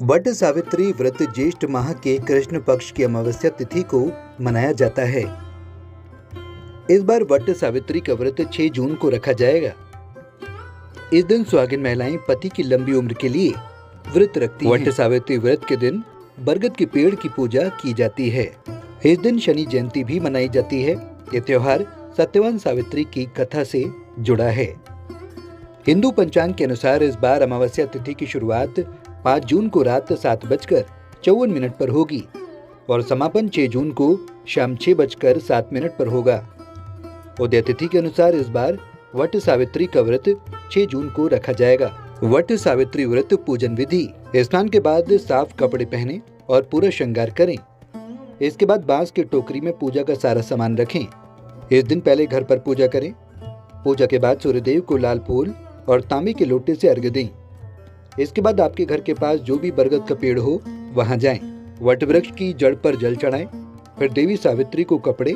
वट सावित्री व्रत ज्येष्ठ माह के कृष्ण पक्ष की अमावस्या तिथि को मनाया जाता है। इस बार वट सावित्री का व्रत 6 जून को रखा जाएगा। इस दिन सुहागिन महिलाएं पति की लंबी उम्र के लिए व्रत रखती हैं। वट सावित्री व्रत के दिन बरगद के पेड़ की पूजा की जाती है। इस दिन शनि जयंती भी मनाई जाती है। ये त्योहार सत्यवान सावित्री की कथा से जुड़ा है। हिंदू पंचांग के अनुसार इस बार अमावस्या तिथि की शुरुआत 5 जून को रात 7:54 पर होगी और समापन 6 जून को शाम 6:07 पर होगा। उदय तिथि के अनुसार इस बार वट सावित्री का व्रत 6 जून को रखा जाएगा। वट सावित्री व्रत पूजन विधि: स्नान के बाद साफ कपड़े पहने और पूरा श्रृंगार करें। इसके बाद बांस की टोकरी में पूजा का सारा सामान रखें। इस दिन पहले घर पर पूजा करें। पूजा के बाद सूर्यदेव को लाल फूल और तांबे के लोटे से अर्घ्य दें। इसके बाद आपके घर के पास जो भी बरगद का पेड़ हो वहां जाएं। वट वृक्ष की जड़ पर जल चढ़ाएं। फिर देवी सावित्री को कपड़े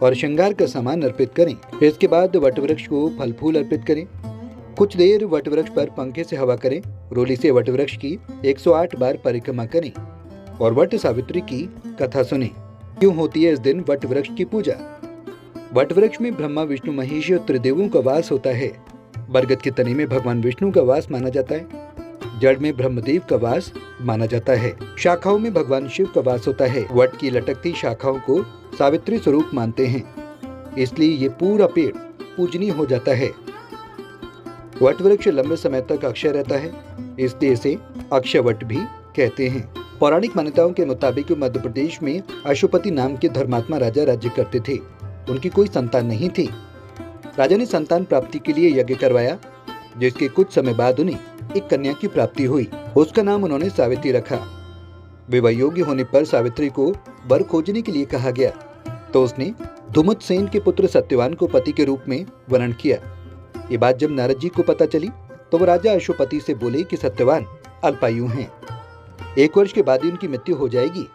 और श्रृंगार का सामान अर्पित करें। इसके बाद वट वृक्ष को फल फूल अर्पित करें। कुछ देर वट वृक्ष पर पंखे से हवा करें। रोली से वट वृक्ष की 108 बार परिक्रमा करें और वट सावित्री की कथा सुनें। क्यों होती है इस दिन वट वृक्ष की पूजा? वट वृक्ष में ब्रह्मा विष्णु महेश और त्रिदेवों का वास होता है। बरगद के तने में भगवान विष्णु का वास माना जाता है। जड़ में ब्रह्मदेव का वास माना जाता है। शाखाओं में भगवान शिव का वास होता है। वट की लटकती शाखाओं को सावित्री स्वरूप मानते हैं, इसलिए ये पूरा पेड़ पूजनीय हो जाता है। वट वृक्ष लंबे समय तक अक्षय रहता है, इसलिए इसे अक्षय वट भी कहते हैं। पौराणिक मान्यताओं के मुताबिक मध्य प्रदेश में अशुपति नाम के धर्मात्मा राजा राज्य करते थे। उनकी कोई संतान नहीं थी। राजा ने संतान प्राप्ति के लिए यज्ञ करवाया, जिसके कुछ समय बाद उन्हें एक कन्या की प्राप्ति हुई। उसका नाम उन्होंने सावित्री रखा। विवाह योग्य होने पर सावित्री को वर खोजने के लिए कहा गया, तो उसने धुमत सेन के पुत्र सत्यवान को पति के रूप में वर्ण किया। ये बात जब नारद जी को पता चली तो वो राजा अशुपति से बोले कि सत्यवान अल्पायु हैं, 1 वर्ष के बाद ही उनकी मृत्यु हो जाएगी।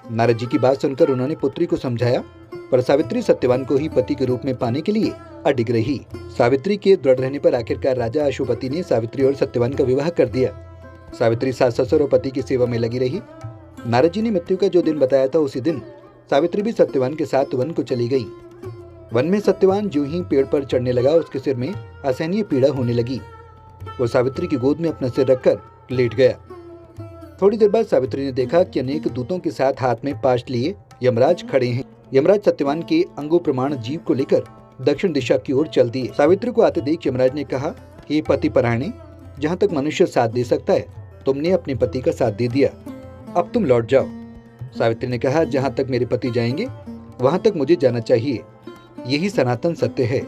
नारद जी की बात सुनकर उन्होंने पुत्री को समझाया, पर सावित्री सत्यवान को ही पति के रूप में पाने के लिए अडिग रही। सावित्री के दृढ़ रहने पर आखिरकार राजा अशुपति ने सावित्री और सत्यवान का विवाह कर दिया। सावित्री सास ससुर और पति की सेवा में लगी रही। नारद जी ने मृत्यु का जो दिन बताया था, उसी दिन सावित्री भी सत्यवान के साथ वन को चली गई। वन में सत्यवान जो ही पेड़ पर चढ़ने लगा, उसके सिर में असहनीय पीड़ा होने लगी। वो सावित्री की गोद में अपना सिर रखकर लेट गया। थोड़ी देर बाद सावित्री ने देखा कि अनेक दूतों के साथ हाथ में पाश लिए यमराज खड़े हैं। यमराज सत्यवान के अंगो प्रमाण जीव को लेकर दक्षिण दिशा की ओर चल दिए। सावित्री को आते देख यमराज ने कहा, हे पति परायणे, जहाँ तक मनुष्य साथ दे सकता है, तुमने अपने पति का साथ दे दिया, अब तुम लौट जाओ। सावित्री ने कहा, जहाँ तक मेरे पति जाएंगे वहां तक मुझे जाना चाहिए, यही सनातन सत्य है।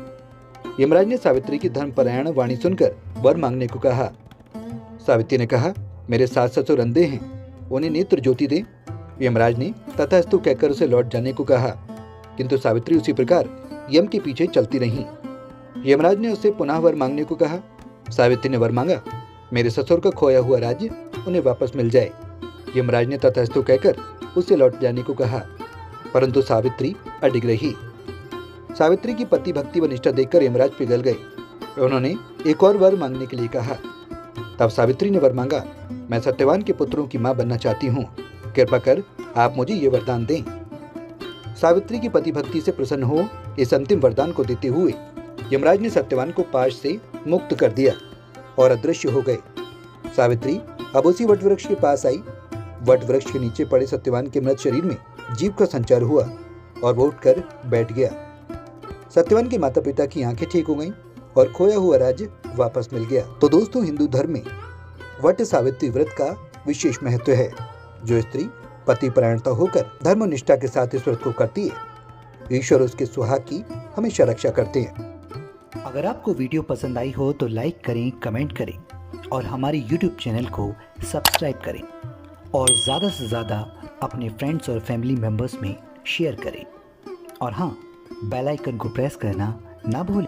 यमराज ने सावित्री की धर्मपरायण वाणी सुनकर वर मांगने को कहा। सावित्री ने कहा, मेरे सास ससुर अंधे हैं, उन्हें नेत्र ज्योति दे। यमराज ने तथास्तु कहकर उसे लौट जाने को कहा, किंतु सावित्री उसी प्रकार यम के पीछे चलती रही। यमराज ने उससे पुनः वर मांगने को कहा। सावित्री ने वर मांगा, मेरे ससुर का खोया हुआ राज्य उन्हें वापस मिल जाए। यमराज ने तथास्तु कहकर उसे लौट जाने को कहा, परंतु सावित्री अडिग रही। सावित्री की पति भक्ति व निष्ठा देखकर यमराज पिघल गए। उन्होंने एक और वर मांगने के लिए कहा। तब सावित्री ने वर मांगा, मैं सत्यवान के पुत्रों की मां बनना चाहती हूँ, कृपा कर आप मुझे ये वरदान दें। सावित्री की पति भक्ति से प्रसन्न हो इस अंतिम वरदान को देते हुए यमराज ने सत्यवान को पाश से मुक्त कर दिया और अदृश्य हो गए। सावित्री अब उसी वट वृक्ष के पास आई। वट वृक्ष के नीचे पड़े सत्यवान के मृत शरीर में जीव का संचार हुआ और वो उठकर बैठ गया। सत्यवान के माता पिता की आंखें ठीक हो गईं और खोया हुआ राज्य वापस मिल गया। तो दोस्तों, हिंदू धर्म में वट सावित्री व्रत का विशेष महत्व है। जो स्त्री पति परायणता होकर धर्म निष्ठा के साथ इस व्रत को करती है, ईश्वर उसके सुहाग की हमेशा रक्षा करते हैं। अगर आपको वीडियो पसंद आई हो तो लाइक करें, कमेंट करें और हमारे YouTube चैनल को सब्सक्राइब करें और ज़्यादा से ज़्यादा अपने फ्रेंड्स और फैमिली मेम्बर्स में शेयर करें। और हाँ, बेल आइकन को प्रेस करना ना भूलें।